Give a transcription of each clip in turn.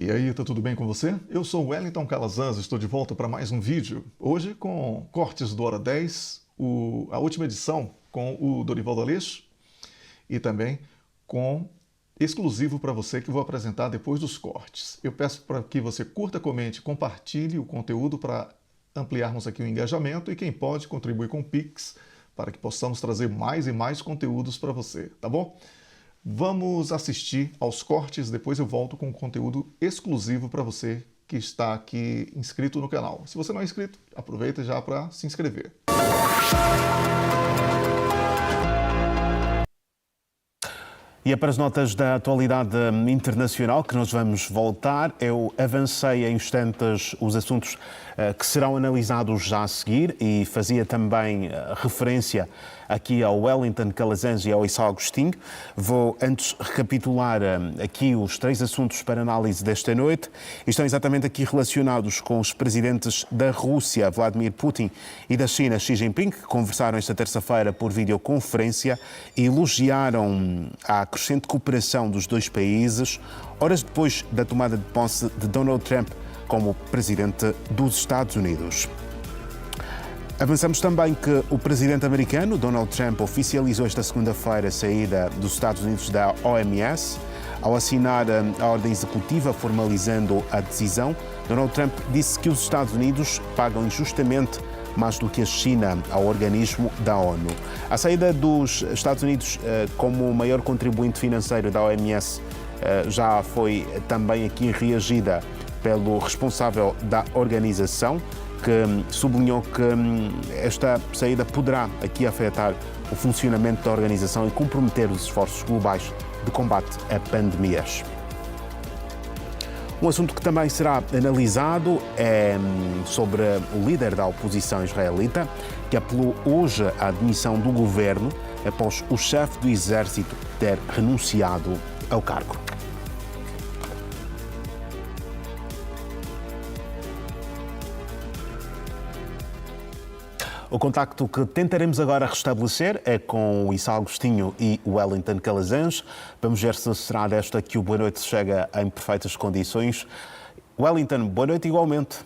E aí, tá tudo bem com você? Eu sou o Wellington Calazans, estou de volta para mais um vídeo. Hoje com cortes do Hora 10, a última edição com o Dorival D'Aleixo e também com exclusivo para você que vou apresentar depois dos cortes. Eu peço para que você curta, comente, compartilhe o conteúdo para ampliarmos aqui o engajamento e quem pode contribuir com o Pix para que possamos trazer mais e mais conteúdos para você, tá bom? Vamos assistir aos cortes, depois eu volto com conteúdo exclusivo para você que está aqui inscrito no canal. Se você não é inscrito, aproveita já para se inscrever. E é para as notas da atualidade internacional que nós vamos voltar. Eu avancei em instantes os assuntos que serão analisados já a seguir e fazia também referência aqui ao Wellington Calazans e ao Issa Agostinho. Vou antes recapitular aqui os três assuntos para análise desta noite. E estão exatamente aqui relacionados com os presidentes da Rússia, Vladimir Putin, e da China, Xi Jinping, que conversaram esta terça-feira por videoconferência e elogiaram a crescente cooperação dos dois países, horas depois da tomada de posse de Donald Trump como presidente dos Estados Unidos. Avançamos também que o presidente americano, Donald Trump, oficializou esta segunda-feira a saída dos Estados Unidos da OMS. Ao assinar a ordem executiva formalizando a decisão, Donald Trump disse que os Estados Unidos pagam injustamente mais do que a China ao organismo da ONU. A saída dos Estados Unidos como o maior contribuinte financeiro da OMS já foi também aqui reagida pelo responsável da organização, que sublinhou que esta saída poderá aqui afetar o funcionamento da organização e comprometer os esforços globais de combate a pandemias. Um assunto que também será analisado é sobre o líder da oposição israelita, que apelou hoje à demissão do governo após o chefe do exército ter renunciado ao cargo. O contacto que tentaremos agora restabelecer é com o Issa Agostinho e o Wellington Calazans. Vamos ver se será desta que o Boa Noite chega em perfeitas condições. Wellington, boa noite igualmente.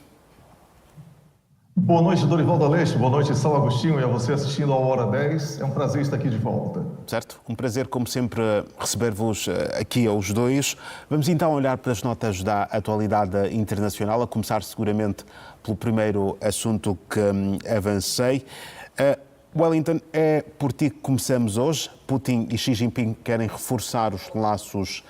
Boa noite, Dorival D'Aleixo. Boa noite, Issa Agostinho, e a você assistindo ao Hora 10. É um prazer estar aqui de volta. Certo, um prazer, como sempre, receber-vos aqui aos dois. Vamos então olhar para as notas da atualidade internacional, a começar seguramente pelo primeiro assunto que avancei. Wellington, é por ti que começamos hoje. Putin e Xi Jinping querem reforçar os laços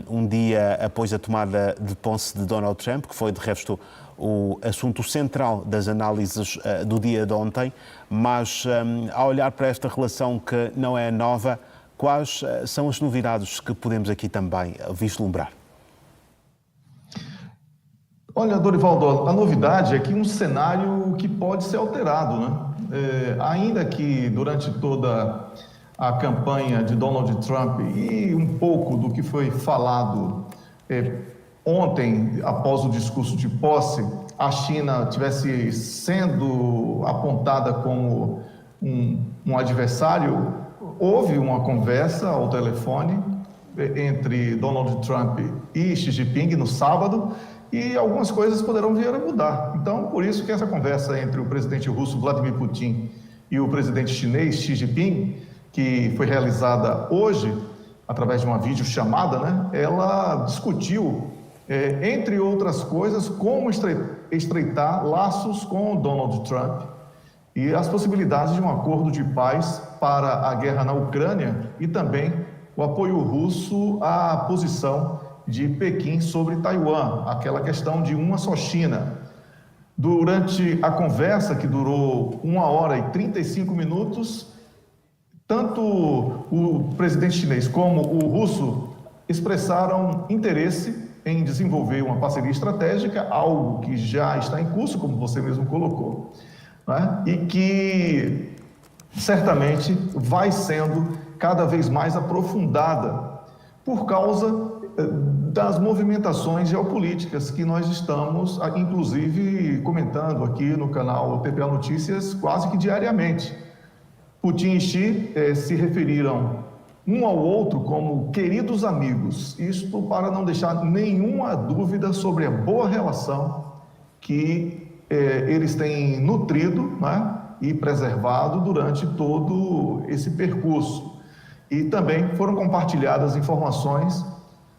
um dia após a tomada de posse de Donald Trump, que foi, de resto, o assunto central das análises do dia de ontem. Mas, ao olhar para esta relação que não é nova, quais são as novidades que podemos aqui também vislumbrar? Olha, Dorival, a novidade é que um cenário que pode ser alterado, né? Ainda que durante toda a campanha de Donald Trump e um pouco do que foi falado ontem, após o discurso de posse, a China tivesse sendo apontada como um adversário, houve uma conversa ao telefone entre Donald Trump e Xi Jinping no sábado, e algumas coisas poderão vir a mudar. Então, por isso que essa conversa entre o presidente russo Vladimir Putin e o presidente chinês Xi Jinping, que foi realizada hoje, através de uma videochamada, né, ela discutiu, entre outras coisas, como estreitar laços com o Donald Trump e as possibilidades de um acordo de paz para a guerra na Ucrânia e também o apoio russo à posição de Pequim sobre Taiwan, aquela questão de uma só China. Durante a conversa, que durou 1 hora e 35 minutos, tanto o presidente chinês como o russo expressaram interesse em desenvolver uma parceria estratégica, algo que já está em curso, como você mesmo colocou, né? E que certamente vai sendo cada vez mais aprofundada por causa das movimentações geopolíticas que nós estamos, inclusive, comentando aqui no canal TPA Notícias quase que diariamente. Putin e Xi se referiram um ao outro como queridos amigos. Isto para não deixar nenhuma dúvida sobre a boa relação que eles têm nutrido, né, e preservado durante todo esse percurso. E também foram compartilhadas informações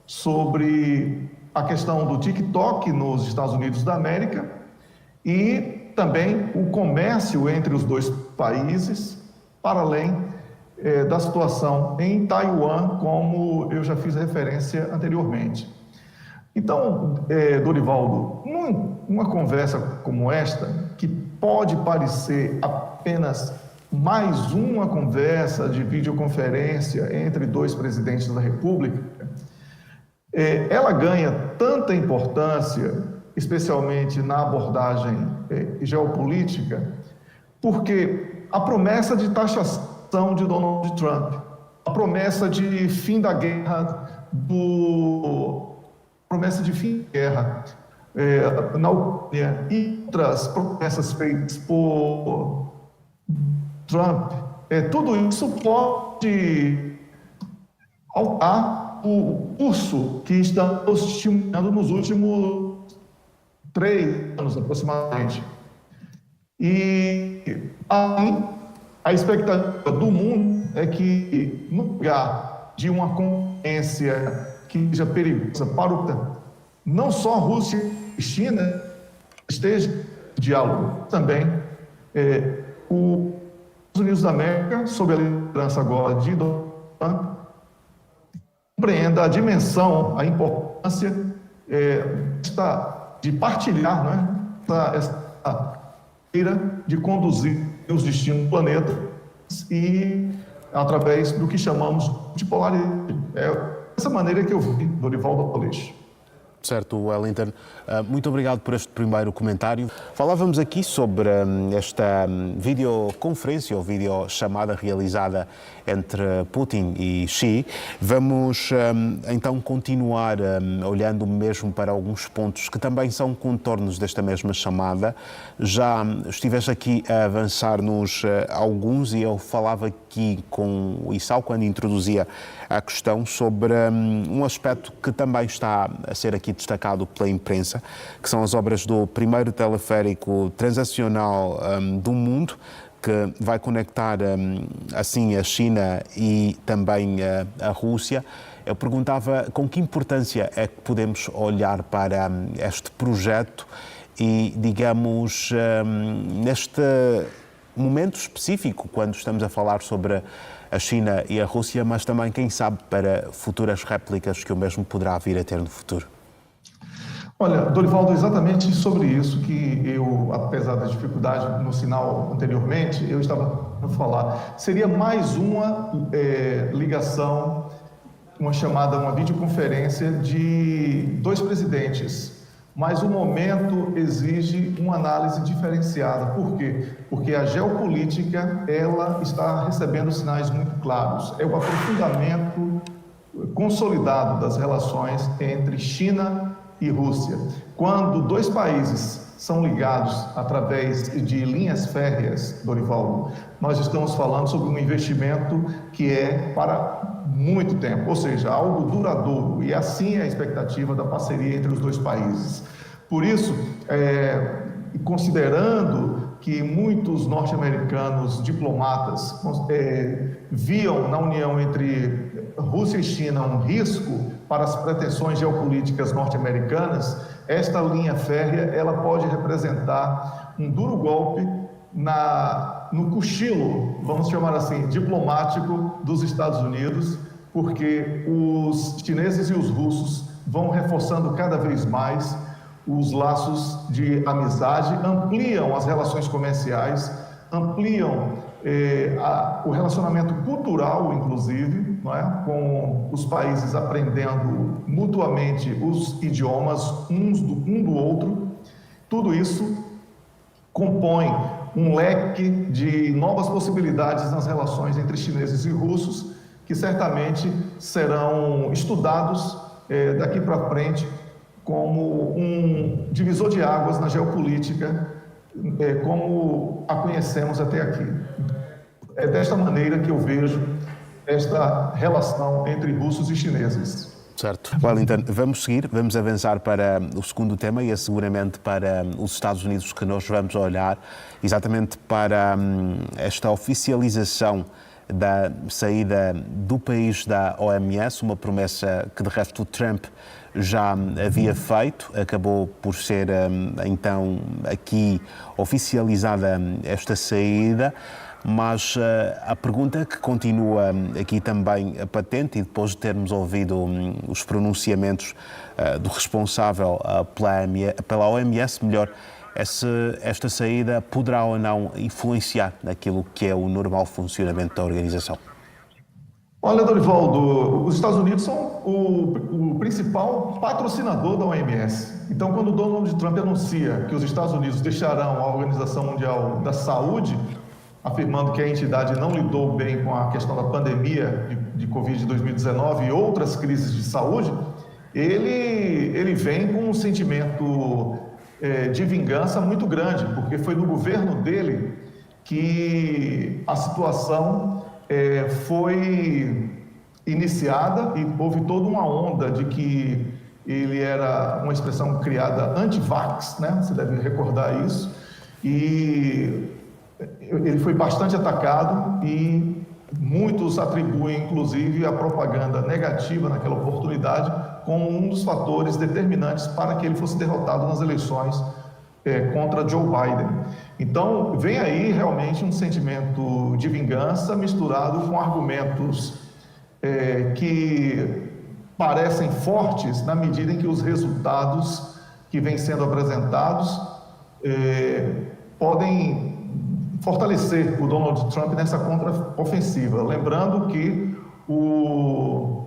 sobre a questão do TikTok nos Estados Unidos da América e também o comércio entre os dois países, para além da situação em Taiwan, como eu já fiz referência anteriormente. Então, Dorivaldo, uma conversa como esta, que pode parecer apenas mais uma conversa de videoconferência entre dois presidentes da República, ela ganha tanta importância, especialmente na abordagem geopolítica, porque a promessa de taxação de Donald Trump, a promessa de fim da guerra na Ucrânia e outras promessas feitas por Trump, tudo isso pode alterar o curso que estamos estimulando nos últimos 3 anos aproximadamente. E aí, a expectativa do mundo é que, no lugar de uma concorrência que seja perigosa para o não só Rússia e China estejam em diálogo, também os Estados Unidos da América, sob a liderança agora de Donald Trump, compreenda a dimensão, a importância de partilhar, né, essa maneira de conduzir os destinos do planeta e através do que chamamos de polaridade. Essa maneira que eu vi, Dorivaldo Aleixo. Certo, Wellington. Muito obrigado por este primeiro comentário. Falávamos aqui sobre esta videoconferência ou videochamada realizada entre Putin e Xi. Vamos então continuar olhando mesmo para alguns pontos que também são contornos desta mesma chamada. Já estiveste aqui a avançar-nos alguns e eu falava aqui com o Issao quando introduzia a questão sobre um aspecto que também está a ser aqui destacado pela imprensa, que são as obras do primeiro teleférico transacional do mundo, que vai conectar assim a China e também a Rússia. Eu perguntava com que importância é que podemos olhar para este projeto e, digamos, neste momento específico, quando estamos a falar sobre a China e a Rússia, mas também, quem sabe, para futuras réplicas que o mesmo poderá vir a ter no futuro. Olha, Dorivaldo, exatamente sobre isso que eu, apesar da dificuldade no sinal anteriormente, eu estava a falar. Seria mais uma ligação, uma chamada, uma videoconferência de dois presidentes, mas o momento exige uma análise diferenciada. Por quê? Porque a geopolítica, ela está recebendo sinais muito claros. É o aprofundamento consolidado das relações entre China e Rússia. Quando dois países são ligados através de linhas férreas, Dorivaldo, nós estamos falando sobre um investimento que é para muito tempo, ou seja, algo duradouro, e assim é a expectativa da parceria entre os dois países. Por isso, considerando que muitos norte-americanos diplomatas viam na união entre Rússia e China um risco para as pretensões geopolíticas norte-americanas, esta linha férrea ela pode representar um duro golpe no cochilo, vamos chamar assim, diplomático dos Estados Unidos, porque os chineses e os russos vão reforçando cada vez mais os laços de amizade, ampliam as relações comerciais, ampliam o relacionamento cultural, inclusive, não é? Com os países aprendendo mutuamente os idiomas um do outro. Tudo isso compõe um leque de novas possibilidades nas relações entre chineses e russos, que certamente serão estudados daqui para frente como um divisor de águas na geopolítica, como a conhecemos até aqui. É desta maneira que eu vejo esta relação entre russos e chineses. Certo. Wellington, vamos seguir, vamos avançar para o segundo tema e é seguramente para os Estados Unidos que nós vamos olhar, exatamente para esta oficialização da saída do país da OMS, uma promessa que de resto o Trump já havia feito, acabou por ser então aqui oficializada esta saída. Mas a pergunta que continua aqui também patente, e depois de termos ouvido os pronunciamentos do responsável pela OMS, melhor, é se esta saída poderá ou não influenciar naquilo que é o normal funcionamento da organização. Olha, Dorivaldo, os Estados Unidos são o principal patrocinador da OMS. Então, quando o Donald Trump anuncia que os Estados Unidos deixarão a Organização Mundial da Saúde, afirmando que a entidade não lidou bem com a questão da pandemia de Covid de 2019 e outras crises de saúde, ele vem com um sentimento de vingança muito grande, porque foi no governo dele que a situação foi iniciada e houve toda uma onda de que ele era uma expressão criada anti-vax, né? Você deve recordar isso, e ele foi bastante atacado e muitos atribuem, inclusive, a propaganda negativa naquela oportunidade como um dos fatores determinantes para que ele fosse derrotado nas eleições contra Joe Biden. Então, vem aí realmente um sentimento de vingança misturado com argumentos que parecem fortes na medida em que os resultados que vêm sendo apresentados podem fortalecer o Donald Trump nessa contraofensiva. Lembrando que o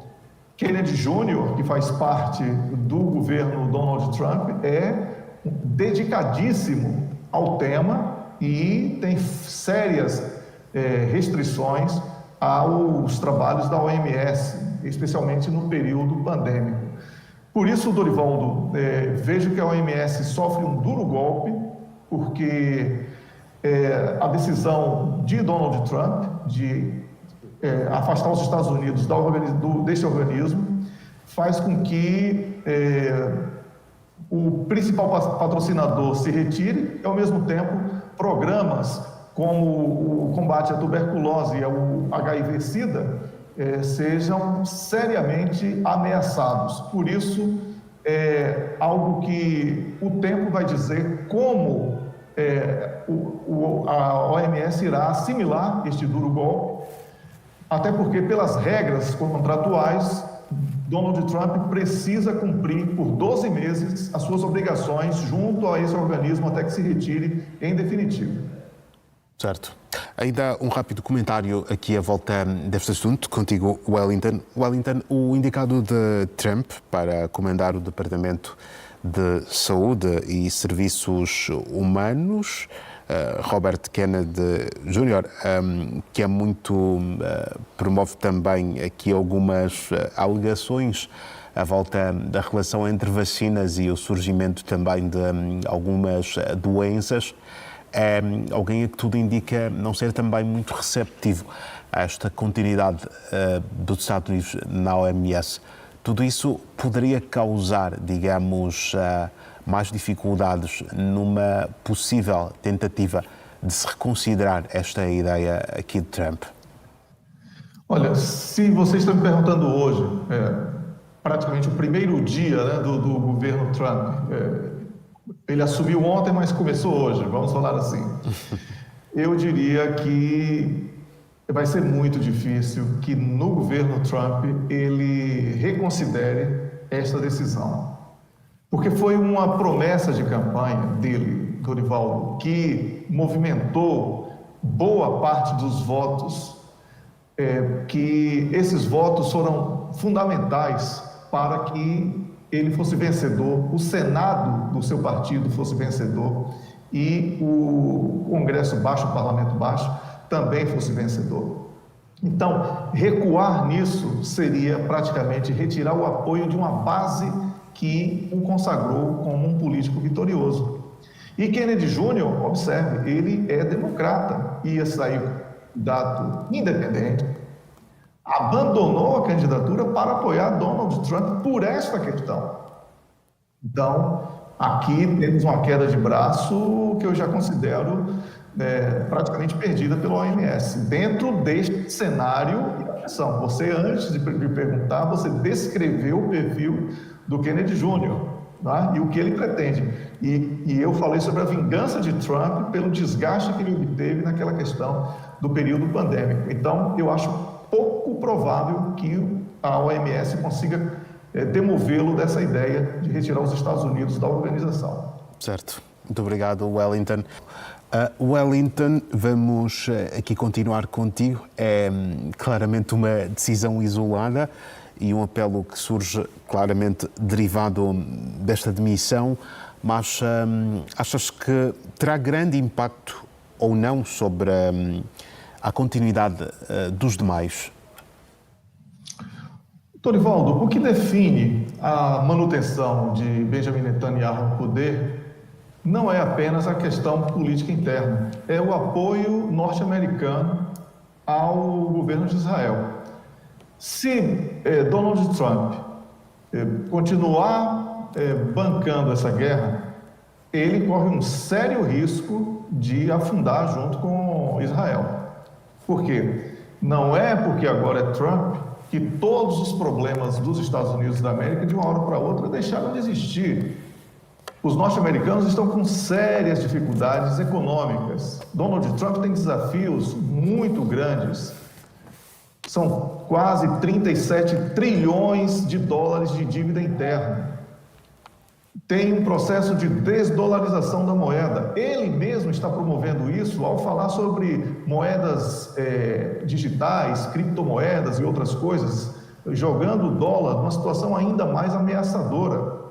Kennedy Jr., que faz parte do governo Donald Trump, é dedicadíssimo ao tema e tem sérias restrições aos trabalhos da OMS, especialmente no período pandêmico. Por isso, Dorivaldo, vejo que a OMS sofre um duro golpe, porque a decisão de Donald Trump de afastar os Estados Unidos deste organismo faz com que o principal patrocinador se retire e, ao mesmo tempo, programas como o combate à tuberculose e ao HIV-Sida sejam seriamente ameaçados. Por isso, é algo que o tempo vai dizer como a OMS irá assimilar este duro golpe, até porque, pelas regras contratuais, Donald Trump precisa cumprir por 12 meses as suas obrigações junto a esse organismo até que se retire em definitivo. Certo. Ainda um rápido comentário aqui à volta deste assunto, contigo, Wellington. Wellington, o indicado de Trump para comandar o Departamento de Saúde e Serviços Humanos, Robert Kennedy Jr., que é muito promove também aqui algumas alegações à volta da relação entre vacinas e o surgimento também de algumas doenças. É alguém a que tudo indica não ser também muito receptivo a esta continuidade dos Estados Unidos na OMS. Tudo isso poderia causar, digamos, mais dificuldades numa possível tentativa de se reconsiderar esta ideia aqui de Trump? Olha, se vocês estão me perguntando hoje, praticamente o primeiro dia, né, do governo Trump, ele assumiu ontem, mas começou hoje, vamos falar assim. Eu diria que vai ser muito difícil que no governo Trump ele reconsidere esta decisão. Porque foi uma promessa de campanha dele, Dorivaldo, que movimentou boa parte dos votos, que esses votos foram fundamentais para que ele fosse vencedor, o Senado do seu partido fosse vencedor e o Congresso Baixo, o Parlamento Baixo, também fosse vencedor. Então, recuar nisso seria praticamente retirar o apoio de uma base que o consagrou como um político vitorioso. E Kennedy Jr., observe, ele é democrata, ia sair candidato independente, abandonou a candidatura para apoiar Donald Trump por esta questão. Então, aqui temos uma queda de braço que eu já considero praticamente perdida pela OMS. Dentro deste cenário, e atenção, você antes de me perguntar, você descreveu o perfil do Kennedy Jr., né? E o que ele pretende. E eu falei sobre a vingança de Trump pelo desgaste que ele obteve naquela questão do período pandêmico. Então, eu acho pouco provável que a OMS consiga demovê-lo dessa ideia de retirar os Estados Unidos da organização. Certo. Muito obrigado, Wellington. Wellington, vamos aqui continuar contigo. É claramente uma decisão isolada e um apelo que surge claramente derivado desta demissão, mas achas que terá grande impacto ou não sobre a continuidade dos demais? Torivaldo, o que define a manutenção de Benjamin Netanyahu no poder não é apenas a questão política interna, é o apoio norte-americano ao governo de Israel. Se Donald Trump continuar bancando essa guerra, ele corre um sério risco de afundar junto com Israel. Por quê? Não é porque agora é Trump que todos os problemas dos Estados Unidos da América, de uma hora para outra, deixaram de existir. Os norte-americanos estão com sérias dificuldades econômicas. Donald Trump tem desafios muito grandes. São quase 37 trilhões de dólares de dívida interna. Tem um processo de desdolarização da moeda. Ele mesmo está promovendo isso ao falar sobre moedas digitais, criptomoedas e outras coisas, jogando o dólar numa situação ainda mais ameaçadora.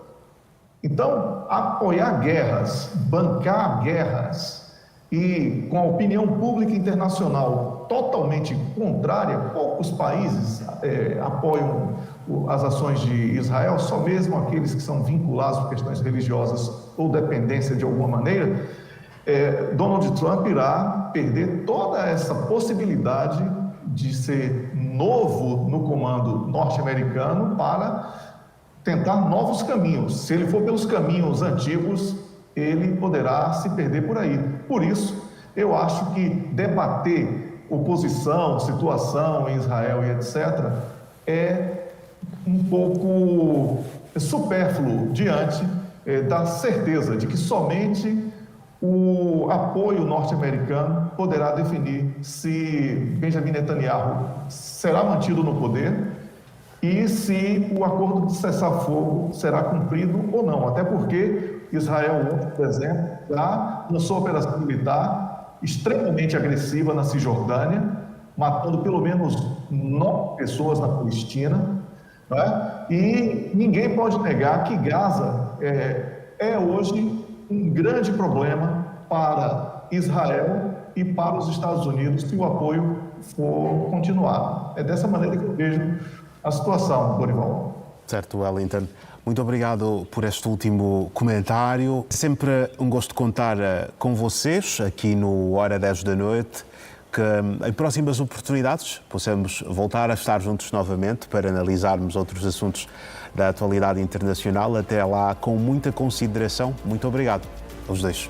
Então, apoiar guerras, bancar guerras e com a opinião pública internacional totalmente contrária, poucos países apoiam as ações de Israel, só mesmo aqueles que são vinculados por questões religiosas ou dependência de alguma maneira. Donald Trump irá perder toda essa possibilidade de ser novo no comando norte-americano para tentar novos caminhos. Se ele for pelos caminhos antigos, ele poderá se perder por aí. Por isso, eu acho que debater oposição, situação em Israel e etc., é um pouco supérfluo diante da certeza de que somente o apoio norte-americano poderá definir se Benjamin Netanyahu será mantido no poder e se o acordo de cessar-fogo será cumprido ou não. Até porque Israel, por exemplo, já lançou operação militar extremamente agressiva na Cisjordânia, matando pelo menos 9 pessoas na Palestina, né? E ninguém pode negar que Gaza é hoje um grande problema para Israel e para os Estados Unidos se o apoio for continuar. É dessa maneira que eu vejo a situação, Dorival. Certo, Wellington. Muito obrigado por este último comentário. Sempre um gosto contar com vocês aqui no Hora 10 da noite, que em próximas oportunidades possamos voltar a estar juntos novamente para analisarmos outros assuntos da atualidade internacional. Até lá, com muita consideração. Muito obrigado aos dois.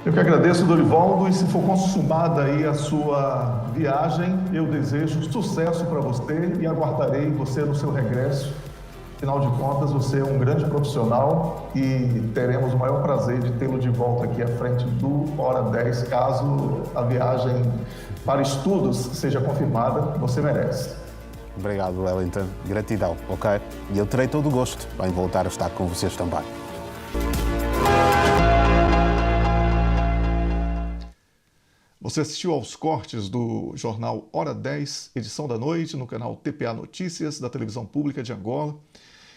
Eu que agradeço, Dorivaldo, e se for consumada aí a sua viagem, eu desejo sucesso para você e aguardarei você no seu regresso. Afinal de contas, você é um grande profissional e teremos o maior prazer de tê-lo de volta aqui à frente do Hora 10, caso a viagem para estudos seja confirmada, você merece. Obrigado, Wellington. Gratidão, ok? E eu terei todo o gosto em voltar a estar com vocês também. Você assistiu aos cortes do jornal Hora 10, edição da noite, no canal TPA Notícias, da televisão pública de Angola.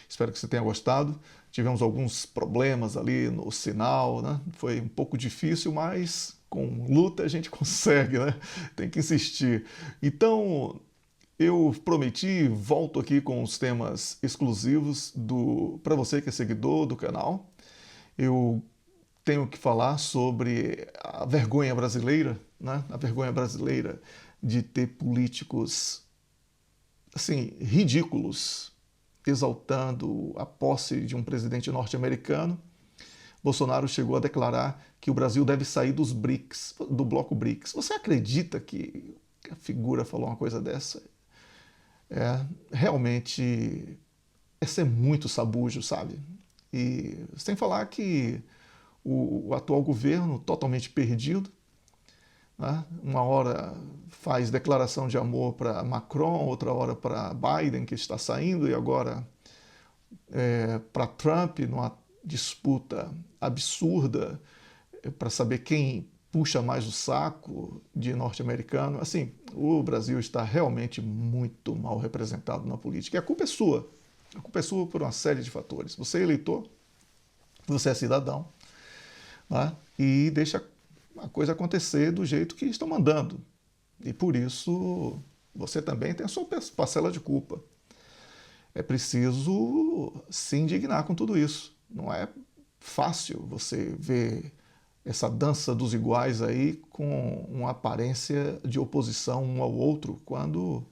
Espero que você tenha gostado. Tivemos alguns problemas ali no sinal, né? Foi um pouco difícil, mas com luta a gente consegue, né? Tem que insistir. Então, eu prometi, volto aqui com os temas exclusivos para você que é seguidor do canal. Eu tenho que falar sobre a vergonha brasileira, né? A vergonha brasileira de ter políticos assim, ridículos, exaltando a posse de um presidente norte-americano. Bolsonaro chegou a declarar que o Brasil deve sair dos BRICS, do bloco BRICS. Você acredita que a figura falou uma coisa dessa? Realmente é ser muito sabujo, sabe? E sem falar que o atual governo, totalmente perdido, né? Uma hora faz declaração de amor para Macron, outra hora para Biden, que está saindo, e agora para Trump, numa disputa absurda para saber quem puxa mais o saco de norte-americano. Assim, o Brasil está realmente muito mal representado na política. E a culpa é sua. A culpa é sua por uma série de fatores. Você é eleitor, você é cidadão, né? E deixa a coisa acontecer do jeito que estão mandando. E por isso você também tem a sua parcela de culpa. É preciso se indignar com tudo isso. Não é fácil você ver essa dança dos iguais aí com uma aparência de oposição um ao outro, quando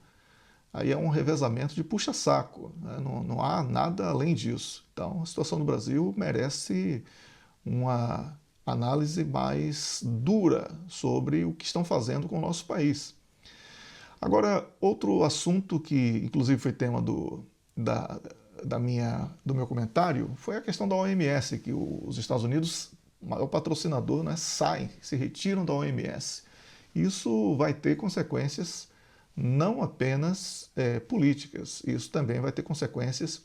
aí é um revezamento de puxa-saco, né? Não há nada além disso. Então, a situação do Brasil merece uma análise mais dura sobre o que estão fazendo com o nosso país. Agora, outro assunto que, inclusive, foi tema do meu comentário foi a questão da OMS, que os Estados Unidos, maior patrocinador, né, saem, se retiram da OMS. Isso vai ter consequências não apenas políticas, isso também vai ter consequências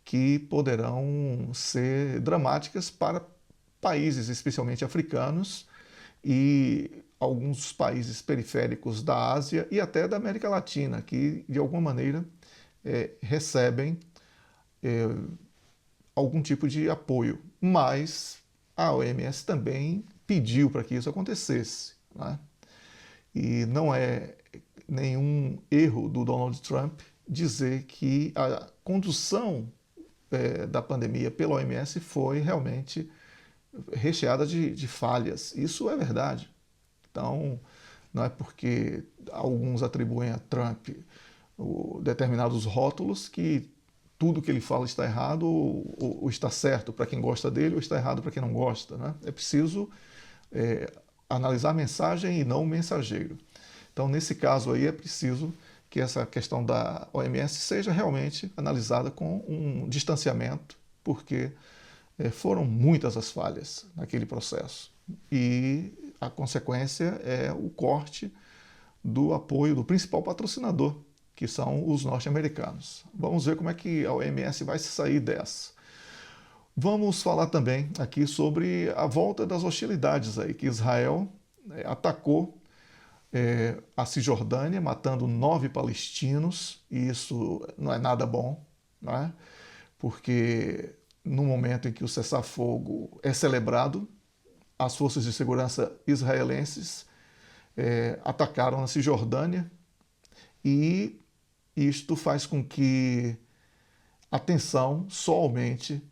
que poderão ser dramáticas para países, especialmente africanos, e alguns países periféricos da Ásia e até da América Latina, que de alguma maneira recebem algum tipo de apoio. Mas a OMS também pediu para que isso acontecesse, né? E não é nenhum erro do Donald Trump dizer que a condução da pandemia pela OMS foi realmente recheada de falhas. Isso é verdade. Então, não é porque alguns atribuem a Trump determinados rótulos que tudo que ele fala está errado ou está certo para quem gosta dele ou está errado para quem não gosta, né? É preciso analisar a mensagem e não o mensageiro. Então, nesse caso aí, é preciso que essa questão da OMS seja realmente analisada com um distanciamento, porque foram muitas as falhas naquele processo. E a consequência é o corte do apoio do principal patrocinador, que são os norte-americanos. Vamos ver como é que a OMS vai se sair dessa. Vamos falar também aqui sobre a volta das hostilidades aí, que Israel atacou a Cisjordânia, matando 9 palestinos, e isso não é nada bom, não é? Porque no momento em que o cessar-fogo é celebrado, as forças de segurança israelenses atacaram a Cisjordânia, e isto faz com que a tensão só aumente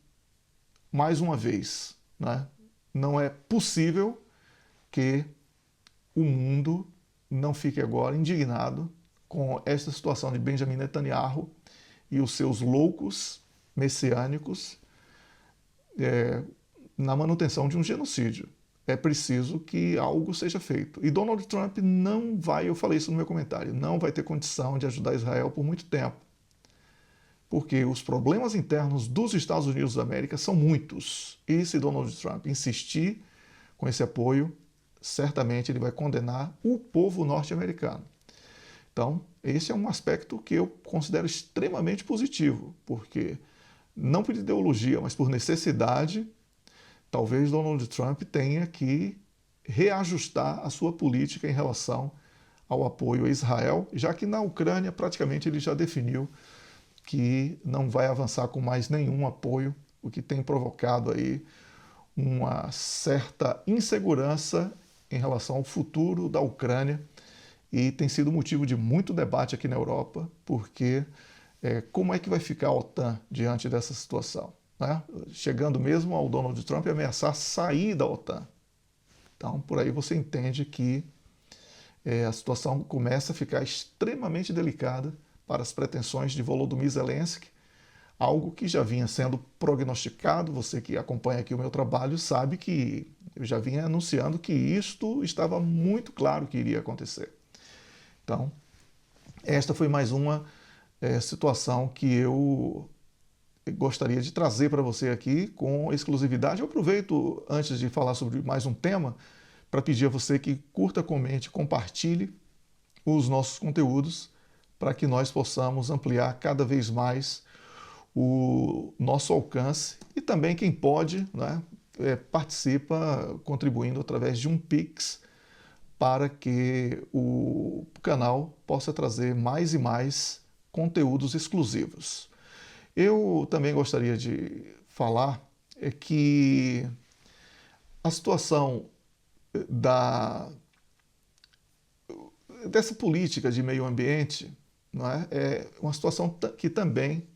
mais uma vez, né? Não é possível que o mundo não fique agora indignado com esta situação de Benjamin Netanyahu e os seus loucos messiânicos na manutenção de um genocídio. É preciso que algo seja feito. E Donald Trump não vai, eu falei isso no meu comentário, não vai ter condição de ajudar Israel por muito tempo. Porque os problemas internos dos Estados Unidos da América são muitos. E se Donald Trump insistir com esse apoio, certamente ele vai condenar o povo norte-americano. Então, esse é um aspecto que eu considero extremamente positivo, porque não por ideologia, mas por necessidade, talvez Donald Trump tenha que reajustar a sua política em relação ao apoio a Israel, já que na Ucrânia praticamente ele já definiu que não vai avançar com mais nenhum apoio, o que tem provocado aí uma certa insegurança em relação ao futuro da Ucrânia, e tem sido motivo de muito debate aqui na Europa, porque como é que vai ficar a OTAN diante dessa situação, né? Chegando mesmo ao Donald Trump ameaçar sair da OTAN. Então, por aí você entende que a situação começa a ficar extremamente delicada para as pretensões de Volodymyr Zelensky, algo que já vinha sendo prognosticado. Você que acompanha aqui o meu trabalho sabe que eu já vinha anunciando que isto estava muito claro que iria acontecer. Então, esta foi mais uma situação que eu gostaria de trazer para você aqui com exclusividade. Eu aproveito, antes de falar sobre mais um tema, para pedir a você que curta, comente, compartilhe os nossos conteúdos para que nós possamos ampliar cada vez mais o nosso alcance, e também quem pode, né, participa contribuindo através de um Pix para que o canal possa trazer mais e mais conteúdos exclusivos. Eu também gostaria de falar que a situação dessa política de meio ambiente, não é uma situação que também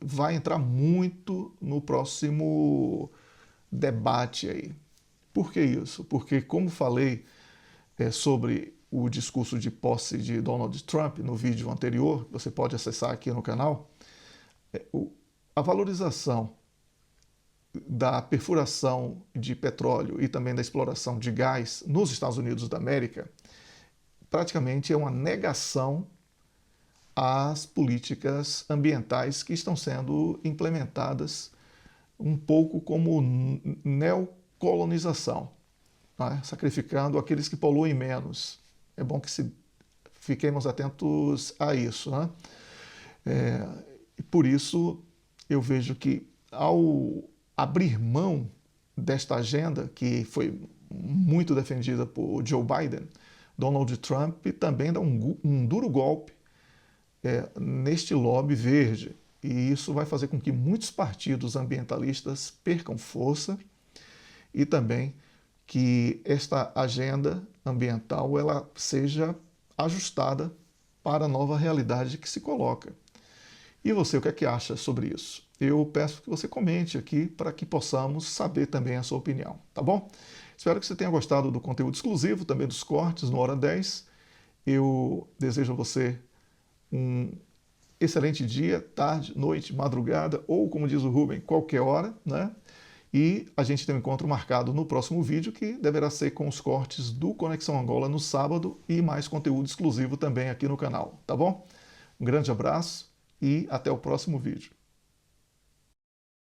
vai entrar muito no próximo debate aí. Por que isso? Porque, como falei sobre o discurso de posse de Donald Trump no vídeo anterior, você pode acessar aqui no canal, a valorização da perfuração de petróleo e também da exploração de gás nos Estados Unidos da América praticamente é uma negação às políticas ambientais que estão sendo implementadas um pouco como neocolonização, né? Sacrificando aqueles que poluem menos. É bom que fiquemos atentos a isso, né? E por isso eu vejo que ao abrir mão desta agenda, que foi muito defendida por Joe Biden, Donald Trump também dá um duro golpe neste lobby verde. E isso vai fazer com que muitos partidos ambientalistas percam força, e também que esta agenda ambiental ela seja ajustada para a nova realidade que se coloca. E você, o que é que acha sobre isso? Eu peço que você comente aqui para que possamos saber também a sua opinião, tá bom? Espero que você tenha gostado do conteúdo exclusivo, também dos cortes no Hora 10. Eu desejo a você um excelente dia, tarde, noite, madrugada, ou, como diz o Rubem, qualquer hora, né? E a gente tem um encontro marcado no próximo vídeo, que deverá ser com os cortes do Conexão Angola no sábado e mais conteúdo exclusivo também aqui no canal, tá bom? Um grande abraço e até o próximo vídeo.